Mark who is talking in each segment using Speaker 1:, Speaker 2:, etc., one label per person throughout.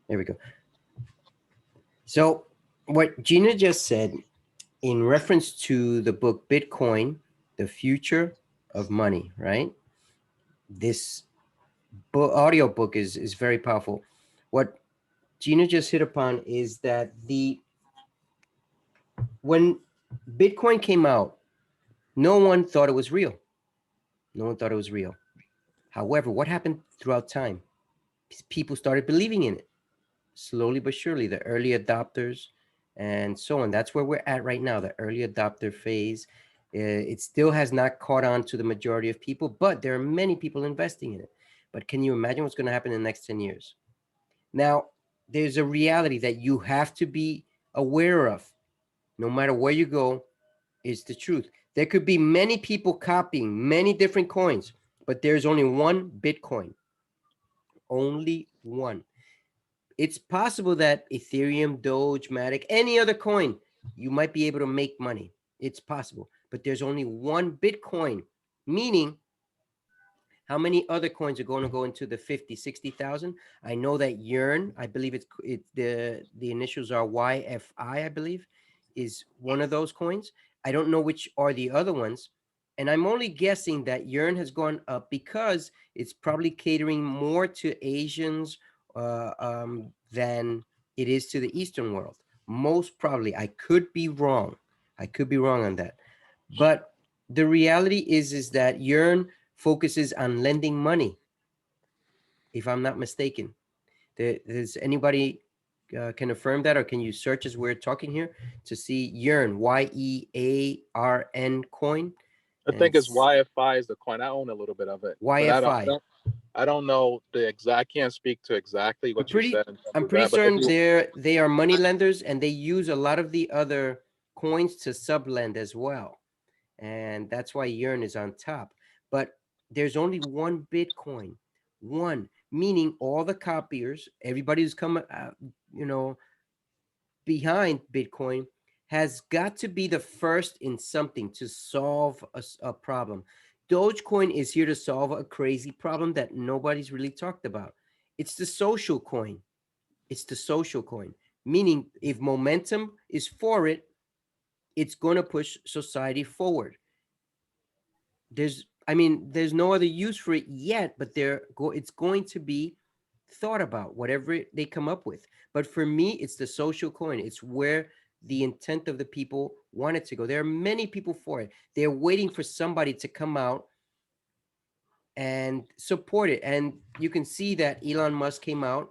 Speaker 1: There we go. So what Gina just said in reference to the book Bitcoin, The Future of Money, right? This book, audio book is very powerful. What Gina just hit upon is that when Bitcoin came out, no one thought it was real. No one thought it was real. However, what happened throughout time? People started believing in it slowly but surely, the early adopters and so on. That's where we're at right now, the early adopter phase. It still has not caught on to the majority of people, but there are many people investing in it. But can you imagine what's going to happen in the next 10 years? Now, there's a reality that you have to be aware of, no matter where you go, is the truth. There could be many people copying many different coins, but there's only one Bitcoin. Only one. It's possible that Ethereum, Doge, Matic, any other coin, you might be able to make money. It's possible. But there's only one Bitcoin, meaning how many other coins are going to go into the 50, 60,000? I know that Yearn, I believe the initials are YFI, I believe, is one of those coins. I don't know which are the other ones. And I'm only guessing that Yearn has gone up because it's probably catering more to Asians than it is to the Eastern world. Most probably. I could be wrong. I could be wrong on that. But the reality is that Yearn focuses on lending money, if I'm not mistaken. Does anybody can affirm that, or can you search as we're talking here to see Yearn, YEARN coin?
Speaker 2: I
Speaker 1: And
Speaker 2: think it's YFI is the coin. I own a little bit of it, but
Speaker 1: YFI.
Speaker 2: I don't know the exact. I can't speak to exactly
Speaker 1: I'm
Speaker 2: what you
Speaker 1: pretty
Speaker 2: said in terms
Speaker 1: I'm
Speaker 2: of
Speaker 1: pretty
Speaker 2: that, but I
Speaker 1: certain
Speaker 2: do.
Speaker 1: they are money lenders, and they use a lot of the other coins to sublend as well. And that's why Yearn is on top. But there's only one Bitcoin, one, meaning all the copiers, everybody who's come, you know, behind Bitcoin has got to be the first in something to solve a problem. Dogecoin is here to solve a crazy problem that nobody's really talked about. It's the social coin. It's the social coin, meaning if momentum is for it, it's going to push society forward. There's no other use for it yet, but it's going to be thought about, whatever they come up with. But for me, it's the social coin. It's where the intent of the people want it to go. There are many people for it. They're waiting for somebody to come out and support it. And you can see that Elon Musk came out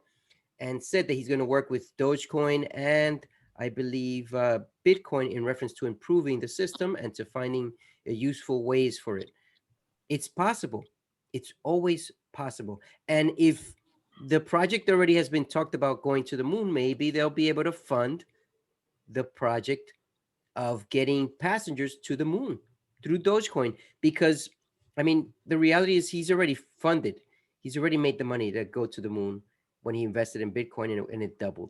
Speaker 1: and said that he's going to work with Dogecoin and I believe Bitcoin in reference to improving the system and to finding useful ways for it. It's possible. It's always possible. And if the project already has been talked about going to the moon, maybe they'll be able to fund the project of getting passengers to the moon through Dogecoin. Because, the reality is he's already funded. He's already made the money to go to the moon when he invested in Bitcoin and it doubled.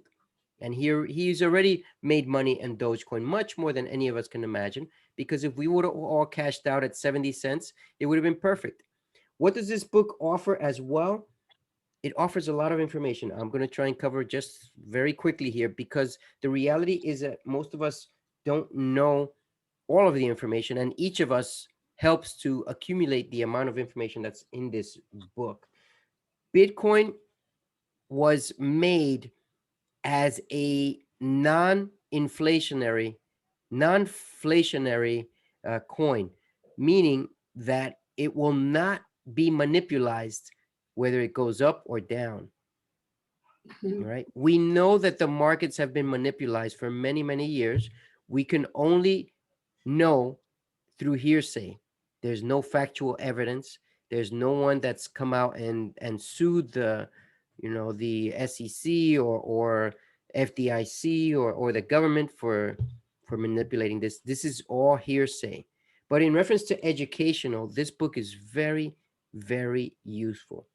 Speaker 1: And here he's already made money in Dogecoin, much more than any of us can imagine. Because if we would have all cashed out at 70 cents, it would have been perfect. What does this book offer as well? It offers a lot of information. I'm going to try and cover just very quickly here because the reality is that most of us don't know all of the information, and each of us helps to accumulate the amount of information that's in this book. Bitcoin was made as a non-inflationary coin, meaning that it will not be manipulated whether it goes up or down. All right. We know that the markets have been manipulated for many, many years. We can only know through hearsay. There's no factual evidence. There's no one that's come out and sued the SEC or FDIC or the government for manipulating this. This is all hearsay. But in reference to educational, this book is very, very useful.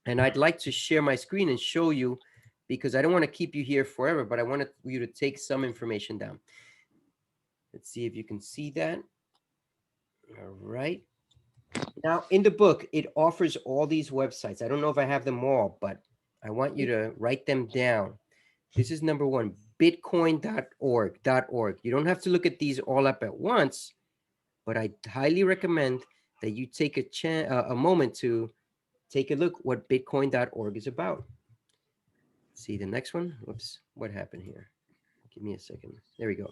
Speaker 1: And I'd like to share my screen and show you because I don't want to keep you here forever, but I wanted you to take some information down. Let's see if you can see that. All right. Now, in the book, it offers all these websites. I don't know if I have them all, but I want you to write them down. This is number one, bitcoin.org. You don't have to look at these all up at once, but I highly recommend that you take a moment to take a look what bitcoin.org is about. See the next one? Whoops, what happened here? Give me a second. There we go.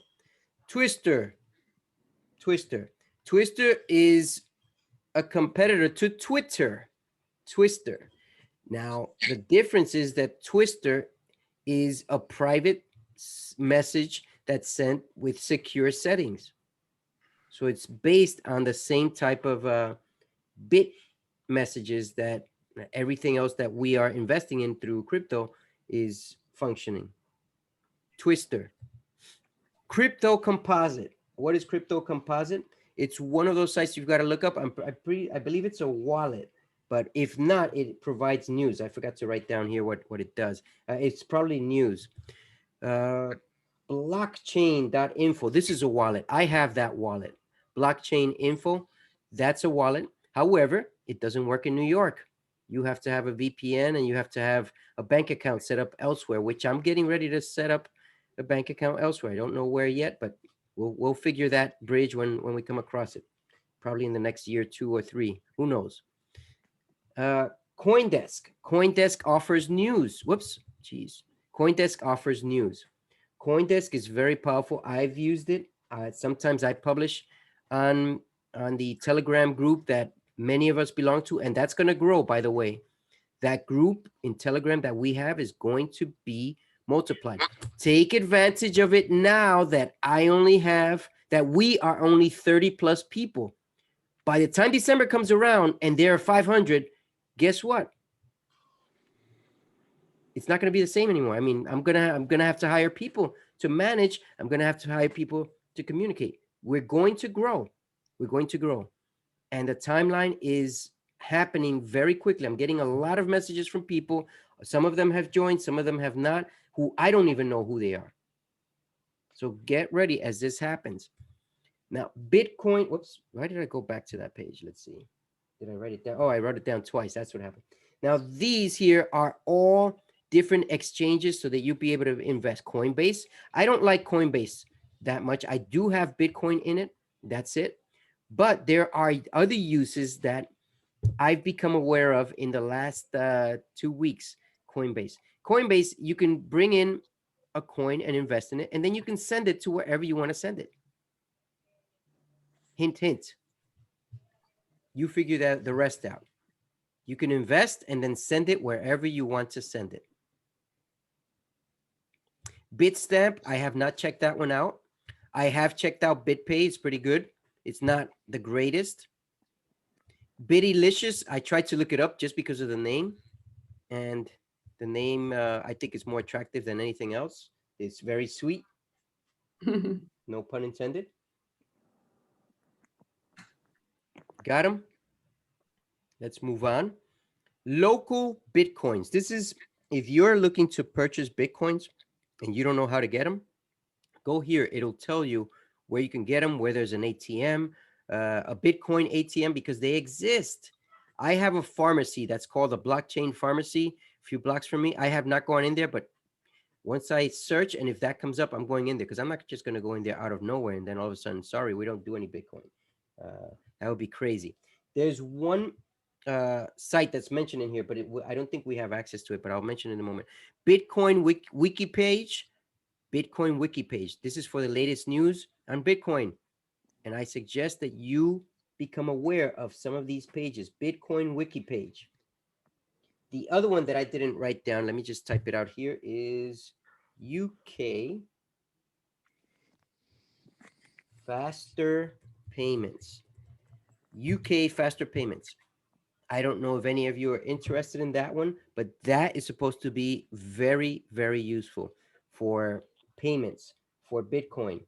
Speaker 1: Twister. Twister is a competitor to Twitter. Twister. Now, the difference is that Twister is a private message that's sent with secure settings. So it's based on the same type of bit messages that everything else that we are investing in through crypto is functioning. Twister. Crypto Composite. What is Crypto Composite? It's one of those sites you've got to look up. I believe it's a wallet, but if not, it provides news. I forgot to write down here what it does. It's probably news. Blockchain.info. This is a wallet. I have that wallet. Blockchain info. That's a wallet. However, it doesn't work in New York. You have to have a VPN and you have to have a bank account set up elsewhere, which I'm getting ready to set up a bank account elsewhere. I don't know where yet, but we'll figure that bridge when we come across it. Probably in the next year, 2 or 3. Who knows? CoinDesk. CoinDesk offers news. Whoops, geez. CoinDesk offers news. CoinDesk is very powerful. I've used it. Sometimes I publish on the Telegram group that many of us belong to, and that's going to grow, by the way. That group in Telegram that we have is going to be multiplied. Take advantage of it now that we are only 30 plus people. By the time December comes around and there are 500, guess what? It's not going to be the same anymore. I mean, I'm gonna have to hire people to manage. I'm gonna have to hire people to communicate. We're going to grow. We're going to grow, and the timeline is happening very quickly. I'm getting a lot of messages from people. Some of them have joined, some of them have not, who I don't even know who they are. So get ready as this happens. Now, Bitcoin, whoops, why did I go back to that page? Let's see. Did I write it down? Oh, I wrote it down twice. That's what happened. Now, these here are all different exchanges so that you'll be able to invest. Coinbase. I don't like Coinbase that much. I do have Bitcoin in it. That's it. But there are other uses that I've become aware of in the last 2 weeks. Coinbase, you can bring in a coin and invest in it, and then you can send it to wherever you want to send it. Hint, hint. You figure that the rest out. You can invest and then send it wherever you want to send it. Bitstamp, I have not checked that one out. I have checked out BitPay. It's pretty good. It's not the greatest. Bittylicious, I tried to look it up just because of the name. And the name, I think, is more attractive than anything else. It's very sweet. No pun intended. Got him? Let's move on. Local Bitcoins. This is, if you're looking to purchase Bitcoins and you don't know how to get them, go here. It'll tell you where you can get them, where there's an ATM, a Bitcoin ATM, because they exist. I have a pharmacy that's called a blockchain pharmacy, a few blocks from me. I have not gone in there, but once I search, and if that comes up, I'm going in there, because I'm not just going to go in there out of nowhere and then all of a sudden, sorry, we don't do any Bitcoin. That would be crazy. There's one site that's mentioned in here, but I don't think we have access to it, but I'll mention it in a moment. Bitcoin wiki page. Bitcoin wiki page. This is for the latest news on Bitcoin. And I suggest that you become aware of some of these pages. Bitcoin wiki page. The other one that I didn't write down, let me just type it out here, is UK Faster Payments. UK Faster Payments. I don't know if any of you are interested in that one, but that is supposed to be very, very useful for payments, for Bitcoin.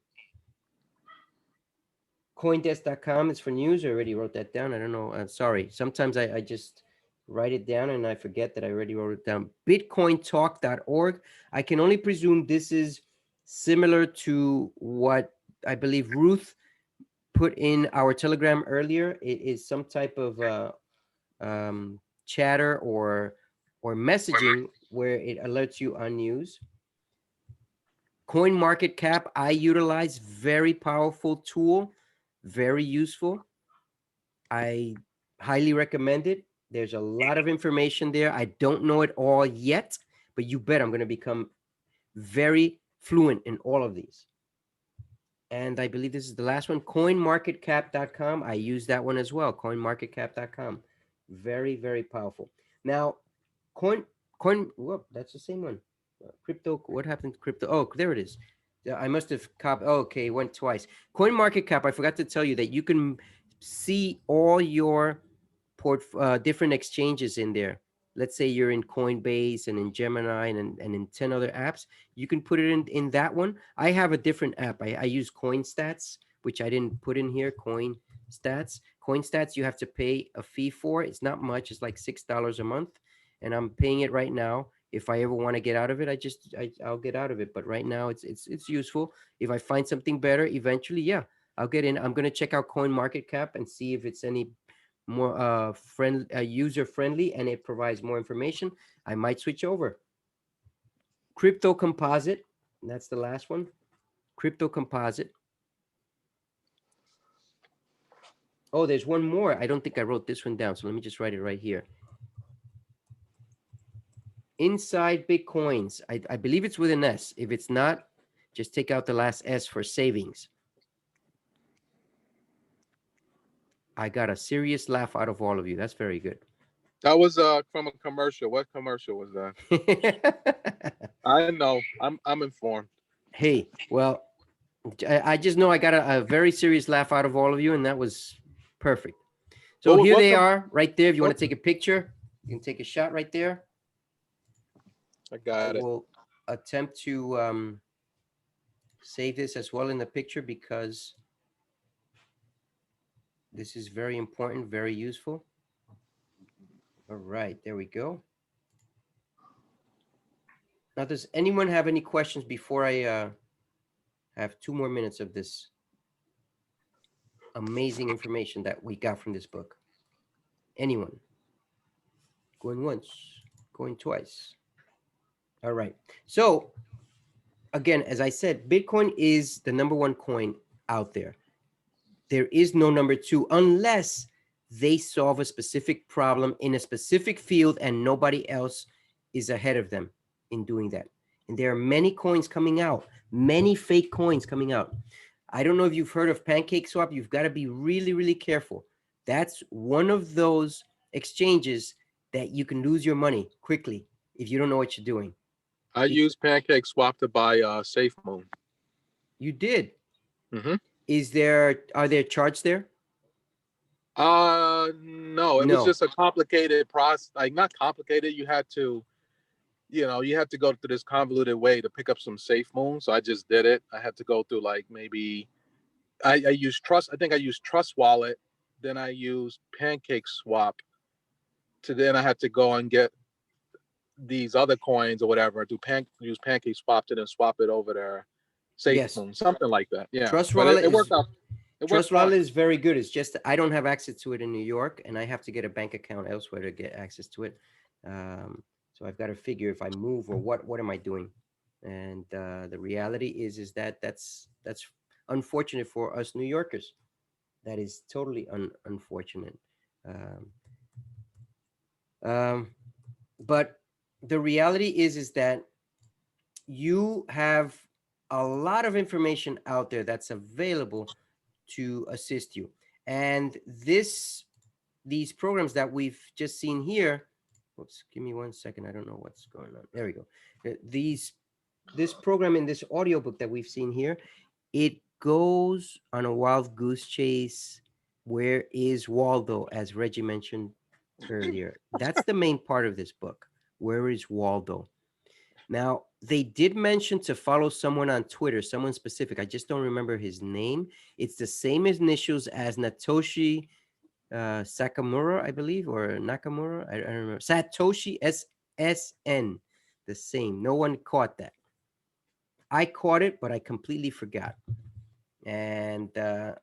Speaker 1: Coindesk.com is for news. I already wrote that down. I don't know. I'm sorry. Sometimes I just write it down and I forget that I already wrote it down. BitcoinTalk.org. I can only presume this is similar to what I believe Ruth put in our Telegram earlier. It is some type of chatter or messaging where it alerts you on news. Coin Market Cap, I utilize, very powerful tool, very useful. I highly recommend it. There's a lot of information there. I don't know it all yet, but you bet I'm going to become very fluent in all of these. And I believe this is the last one, coinmarketcap.com. I use that one as well, coinmarketcap.com. Very, very powerful. Now, whoop, that's the same one. Crypto, what happened to crypto? Oh, there it is. I must have copied. Oh, okay, it went twice. CoinMarketCap, I forgot to tell you that you can see all your different exchanges in there. Let's say you're in Coinbase and in Gemini and in 10 other apps. You can put it in that one. I have a different app. I use CoinStats, which I didn't put in here. CoinStats, you have to pay a fee for. It's not much. It's like $6 a month. And I'm paying it right now. If I ever want to get out of it, I'll get out of it. But right now it's useful. If I find something better, eventually, yeah, I'll get in. I'm gonna check out CoinMarketCap and see if it's any more user friendly and it provides more information. I might switch over. Crypto Composite, that's the last one. Crypto Composite. Oh, there's one more. I don't think I wrote this one down, so let me just write it right here. Inside Bitcoins. I believe it's with an S. If it's not, just take out the last S for savings. I got a serious laugh out of all of you. That's very good.
Speaker 2: That was from a commercial. What commercial was that? I know. I'm informed.
Speaker 1: Hey, well, I just know I got a very serious laugh out of all of you, and that was perfect. So here they are right there. If you want to take a picture, you can take a shot right there.
Speaker 2: I got it.
Speaker 1: We'll attempt to save this as well in the picture because this is very important, very useful. All right, there we go. Now, does anyone have any questions before I have 2 more minutes of this amazing information that we got from this book? Anyone? Going once, going twice. All right. So again, as I said, Bitcoin is the #1 coin out there. There is no #2 unless they solve a specific problem in a specific field and nobody else is ahead of them in doing that. And there are many coins coming out, many fake coins coming out. I don't know if you've heard of PancakeSwap. You've got to be really, really careful. That's one of those exchanges that you can lose your money quickly if you don't know what you're doing.
Speaker 2: I used PancakeSwap to buy SafeMoon.
Speaker 1: You did?
Speaker 2: Mm-hmm.
Speaker 1: Are there charts there?
Speaker 2: No, it was just a complicated process. Like, not complicated. You had to go through this convoluted way to pick up some SafeMoon. So I just did it. I had to go through like maybe I used Trust. I think I used Trust Wallet. Then I used PancakeSwap. Then I had to go and get these other coins or whatever. Use PancakeSwap to then swap it over there. SafeMoon, something like that. Yeah.
Speaker 1: Trust Wallet
Speaker 2: it worked out.
Speaker 1: Trust Wallet is very good. It's just I don't have access to it in New York, and I have to get a bank account elsewhere to get access to it. So I've got to figure if I move or what am I doing. And the reality is that that's unfortunate for us New Yorkers. That is totally unfortunate. But the reality is that you have a lot of information out there that's available to assist you. And these programs that we've just seen here, whoops, give me 1 second. I don't know what's going on. There we go. This program in this audiobook that we've seen here, it goes on a wild goose chase. Where is Waldo, as Reggie mentioned earlier? That's the main part of this book. Where is Waldo? Now, they did mention to follow someone on Twitter, someone specific. I just don't remember his name. It's the same initials as Satoshi Sakamura, I believe, or Nakamura. I don't remember. Satoshi SSN, the same. No one caught that. I caught it, but I completely forgot. And that's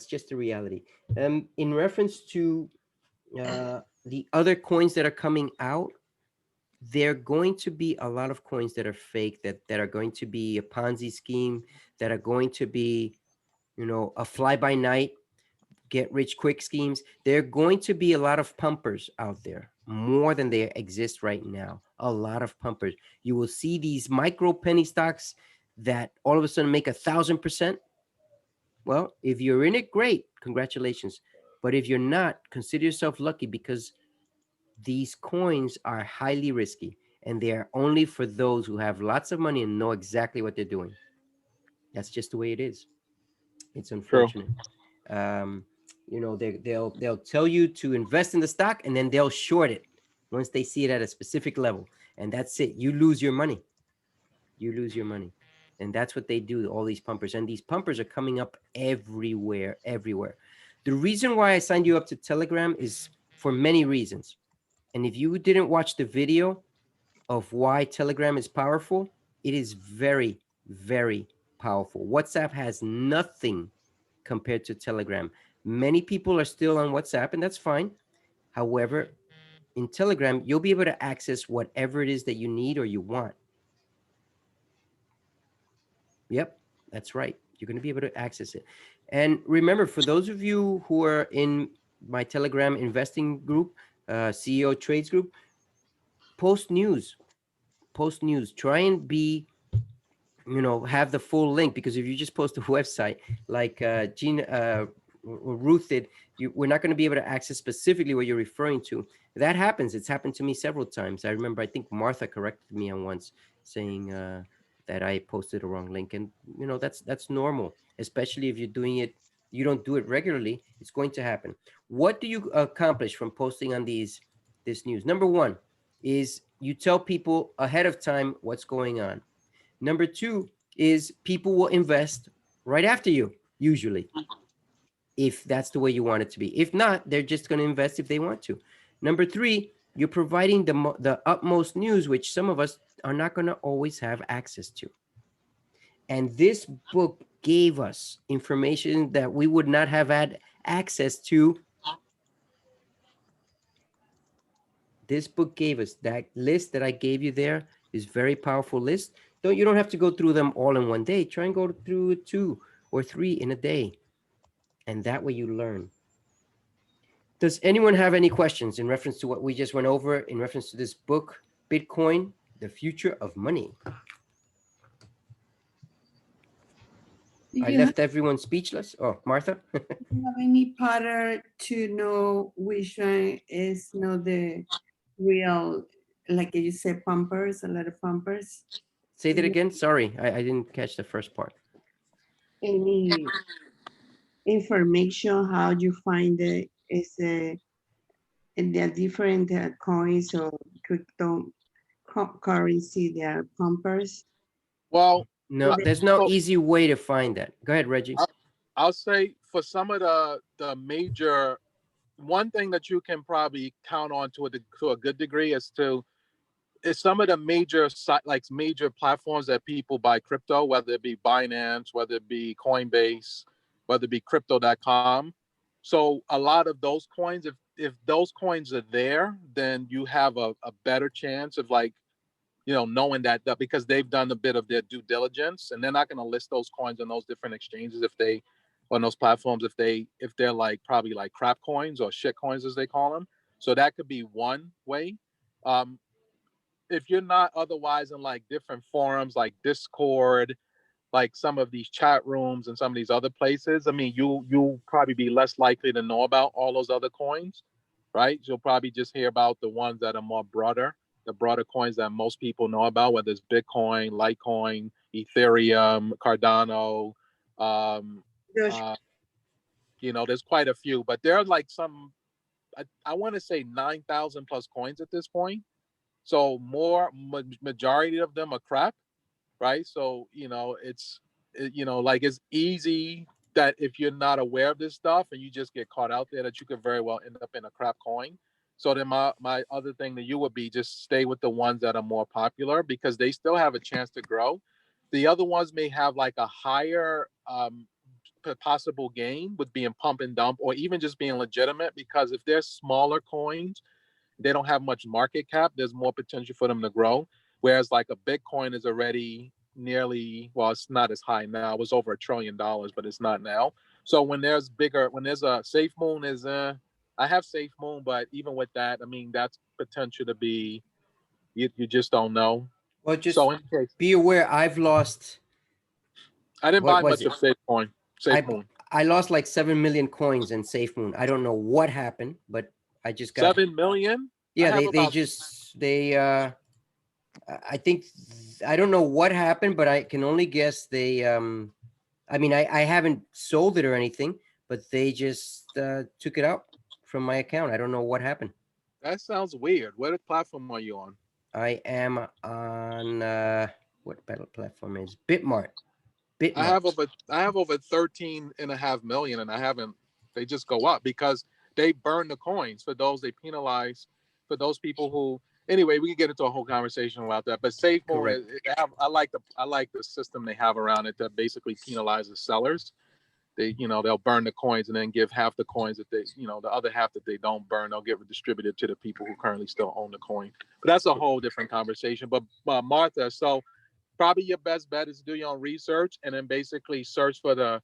Speaker 1: just the reality. In reference to the other coins that are coming out, there are going to be a lot of coins that are fake, that are going to be a Ponzi scheme, that are going to be, a fly by night, get rich quick schemes. There are going to be a lot of pumpers out there, more than there exist right now. A lot of pumpers. You will see these micro penny stocks that all of a sudden make 1,000%. Well, if you're in it, great, congratulations. But if you're not, consider yourself lucky, because these coins are highly risky, and they are only for those who have lots of money and know exactly what they're doing. That's just the way it is. It's
Speaker 2: True.
Speaker 1: unfortunate. They'll tell you to invest in the stock, and then they'll short it once they see it at a specific level, and that's it. You lose your money. You lose your money. And that's what they do, all these pumpers. And these pumpers are coming up everywhere, everywhere. The reason why I signed you up to Telegram is for many reasons. And if you didn't watch the video of why Telegram is powerful, it is very, very powerful. WhatsApp has nothing compared to Telegram. Many people are still on WhatsApp, and that's fine. However, in Telegram, you'll be able to access whatever it is that you need or you want. Yep, that's right. You're going to be able to access it. And remember, for those of you who are in my Telegram investing group, CEO Trades group, post news. Post news. Try and be, have the full link, because if you just post a website like Gina or Ruth did, we're not going to be able to access specifically what you're referring to. That happens. It's happened to me several times. I remember, I think Martha corrected me on once, saying that I posted a wrong link, and that's normal, especially if you're doing it. You don't do it regularly. It's going to happen. What do you accomplish from posting on this news? Number one is you tell people ahead of time what's going on. Number two is people will invest right after you, usually, if that's the way you want it to be. If not, they're just going to invest if they want to. Number three, you're providing the utmost news, which some of us are not going to always have access to. And this book gave us information that we would not have had access to. This book gave us that list that I gave you there, is very powerful list. You don't have to go through them all in one day. Try and go through 2 or 3 in a day. And that way you learn. Does anyone have any questions in reference to what we just went over, in reference to this book, Bitcoin, The Future of Money? I left everyone speechless. Oh, Martha?
Speaker 3: Do you have any pattern to know which one is not the real, like you said, pumpers, a lot of pumpers?
Speaker 1: Say that again. Sorry, I didn't catch the first part.
Speaker 3: Any information how you find the is and there are different coins or cryptocurrency, they are pumpers?
Speaker 2: Well,
Speaker 1: No, there's no easy way to find that. Go ahead, Reggie.
Speaker 2: I'll say for some of the major, one thing that you can probably count on to a good degree is some of the major major platforms that people buy crypto, whether it be Binance, whether it be Coinbase, whether it be crypto.com. So a lot of those coins, if those coins are there, then you have a better chance of knowing that because they've done a bit of their due diligence, and they're not going to list those coins on those different exchanges on those platforms if they're like probably like crap coins or shit coins as they call them. So that could be one way. If you're not otherwise in like different forums like Discord, like some of these chat rooms and some of these other places, I mean, you'll probably be less likely to know about all those other coins, right? You'll probably just hear about the ones that are more broader, the broader coins that most people know about, whether it's Bitcoin, Litecoin, Ethereum, Cardano. There's quite a few, but there are like I want to say 9,000 plus coins at this point. So majority of them are crap, right? So it's easy that if you're not aware of this stuff and you just get caught out there, that you could very well end up in a crap coin. So then my other thing to you would be just stay with the ones that are more popular, because they still have a chance to grow. The other ones may have like a higher possible gain with being pump and dump, or even just being legitimate, because if they're smaller coins they don't have much market cap, there's more potential for them to grow. Whereas like a Bitcoin is already nearly, well, it's not as high now. It was over $1 trillion, but it's not now. So when there's a Safe Moon is, I have Safe Moon, but even with that, I mean, that's potential to be, you just don't know.
Speaker 1: Well, just
Speaker 2: So in case,
Speaker 1: be aware. I've lost.
Speaker 2: I didn't
Speaker 1: What
Speaker 2: buy
Speaker 1: was
Speaker 2: much
Speaker 1: it?
Speaker 2: of Safe Coin, Safe
Speaker 1: I
Speaker 2: Moon.
Speaker 1: I lost like 7 million coins in Safe Moon. I don't know what happened, but I just got
Speaker 2: 7 million? I
Speaker 1: yeah.
Speaker 2: have
Speaker 1: They
Speaker 2: about
Speaker 1: just they I think I don't know what happened, but I can only guess they I mean I haven't sold it or anything, but they just took it out from my account. I don't know what happened.
Speaker 2: that sounds weird. What platform are you on?
Speaker 1: I am on what battle platform is Bitmart.
Speaker 2: I
Speaker 1: Bitmart.
Speaker 2: have over 13.5 million, and I haven't. They just go up because they burn the coins for those they penalize for those people who. Anyway, we can get into a whole conversation about that. But SafeMoon,
Speaker 1: Correct.
Speaker 2: I like the system they have around it that basically penalizes sellers. They'll burn the coins and then give half the coins that the other half that they don't burn, they'll get distributed to the people who currently still own the coin. But that's a whole different conversation. But Martha, so probably your best bet is to do your own research and then basically search for the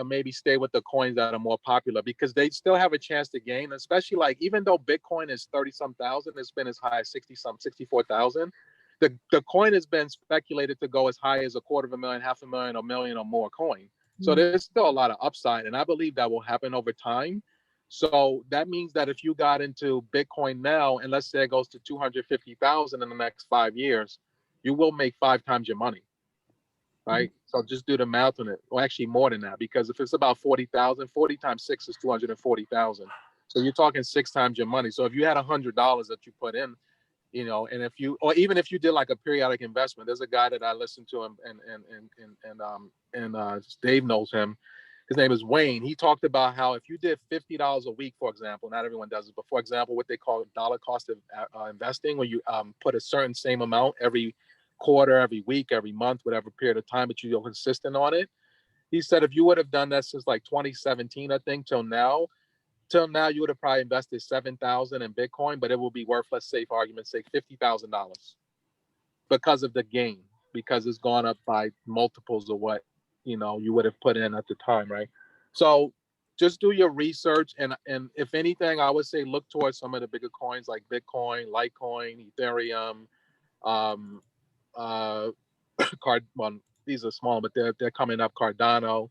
Speaker 2: maybe stay with the coins that are more popular because they still have a chance to gain, especially like even though Bitcoin is 30 some thousand, it's been as high as 60 some 64,000. The coin has been speculated to go as high as 250,000, 500,000, a million or more coin. So there's still a lot of upside, and I believe that will happen over time. So that means that if you got into Bitcoin now, and let's say it goes to 250,000 in the next 5 years, you will make 5 times your money, right? So just do the math on it. Well, actually more than that, because if it's about 40,000, 40 times 6 is 240,000. So you're talking 6 times your money. So if you had $100 that you put in, and if you, or even if you did like a periodic investment, there's a guy that I listen to him and Dave knows him. His name is Wayne. He talked about how if you did $50 a week, for example, not everyone does it, but for example, what they call dollar cost of investing, where you put a certain same amount every quarter, every week, every month, whatever period of time, but you're consistent on it. He said if you would have done that since like 2017, I think, till now, you would have probably invested 7,000 in Bitcoin, but it will be worth, let's say, for argument's sake, $50,000 because of the gain, because it's gone up by multiples of what you would have put in at the time, right? So just do your research, and if anything, I would say look towards some of the bigger coins like Bitcoin, Litecoin, Ethereum, well, these are small, but they're coming up. Cardano,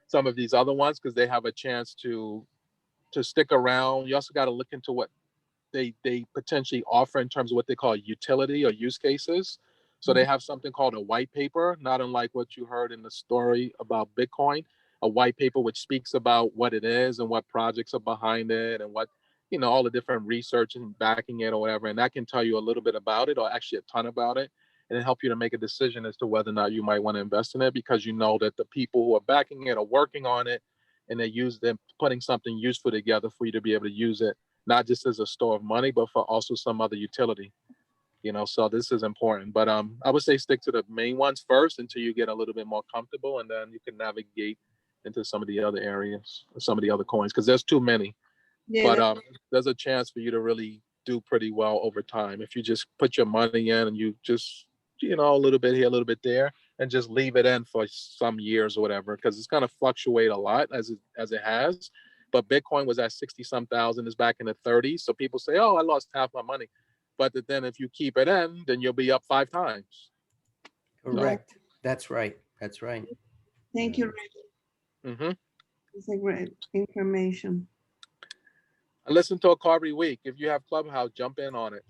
Speaker 2: some of these other ones, because they have a chance to stick around. You also got to look into what they potentially offer in terms of what they call utility or use cases. So they have something called a white paper, not unlike what you heard in the story about Bitcoin, a white paper which speaks about what it is and what projects are behind it and what, all the different research and backing it or whatever. And that can tell you a little bit about it, or actually a ton about it, and help you to make a decision as to whether or not you might want to invest in it, because you know that the people who are backing it are working on it and they use them putting something useful together for you to be able to use it, not just as a store of money, but for also some other utility. So this is important. But I would say stick to the main ones first until you get a little bit more comfortable, and then you can navigate into some of the other areas, some of the other coins, because there's too many.
Speaker 3: Yeah,
Speaker 2: But there's a chance for you to really do pretty well over time if you just put your money in and you just, a little bit here, a little bit there, and just leave it in for some years or whatever, because it's going to fluctuate a lot as it has. But Bitcoin was at 60 some thousand, is back in the 30s. So people say, oh, I lost half my money. But then if you keep it in, then you'll be up 5 times.
Speaker 1: Correct. So, that's right. That's right.
Speaker 3: Thank you, Rick.
Speaker 2: Mm-hmm.
Speaker 3: It's a great information.
Speaker 2: I listen to it every week. If you have Clubhouse, jump in on it.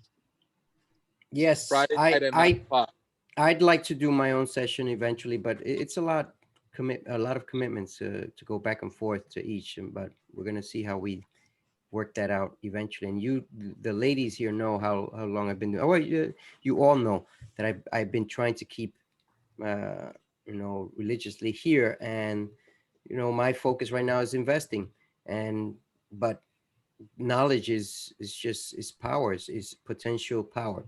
Speaker 1: Yes,
Speaker 2: Friday night at 9 o'clock.
Speaker 1: I'd like to do my own session eventually, but it's a lot of commitments to go back and forth to each. But we're gonna see how we work that out eventually. And the ladies here know how long I've been doing. Oh, you all know that I've been trying to keep religiously here, and my focus right now is investing, but knowledge is power, is potential power.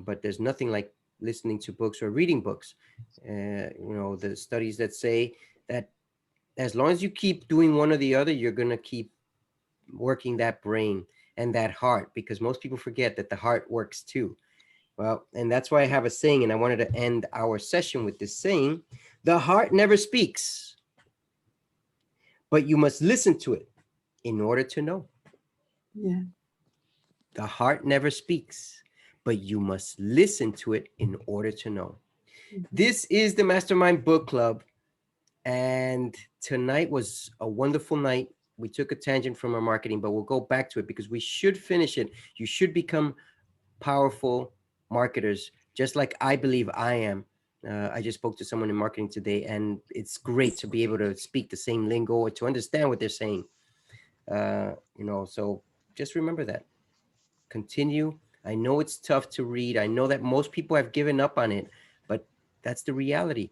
Speaker 1: But there's nothing like listening to books or reading books. The studies that say that as long as you keep doing one or the other, you're going to keep working that brain. and that heart, because most people forget that the heart works too. Well, and that's why I have a saying, and I wanted to end our session with this saying: the heart never speaks, but you must listen to it in order to know.
Speaker 3: Yeah.
Speaker 1: The heart never speaks, but you must listen to it in order to know. This is the Mastermind Book Club, and tonight was a wonderful night. We took a tangent from our marketing, but we'll go back to it because we should finish it. You should become powerful marketers, just like I believe I am. I just spoke to someone in marketing today, and it's great to be able to speak the same lingo or to understand what they're saying. So just remember that. Continue. I know it's tough to read. I know that most people have given up on it, but that's the reality.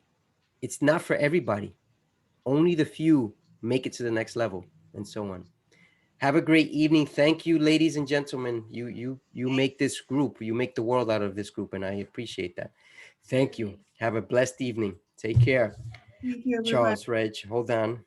Speaker 1: It's not for everybody. Only the few make it to the next level, and so on. Have a great evening. Thank you, ladies and gentlemen. You make this group. You make the world out of this group, and I appreciate that. Thank you. Have a blessed evening. Take care.
Speaker 3: Thank you, everybody.
Speaker 1: Charles, Reg, hold on.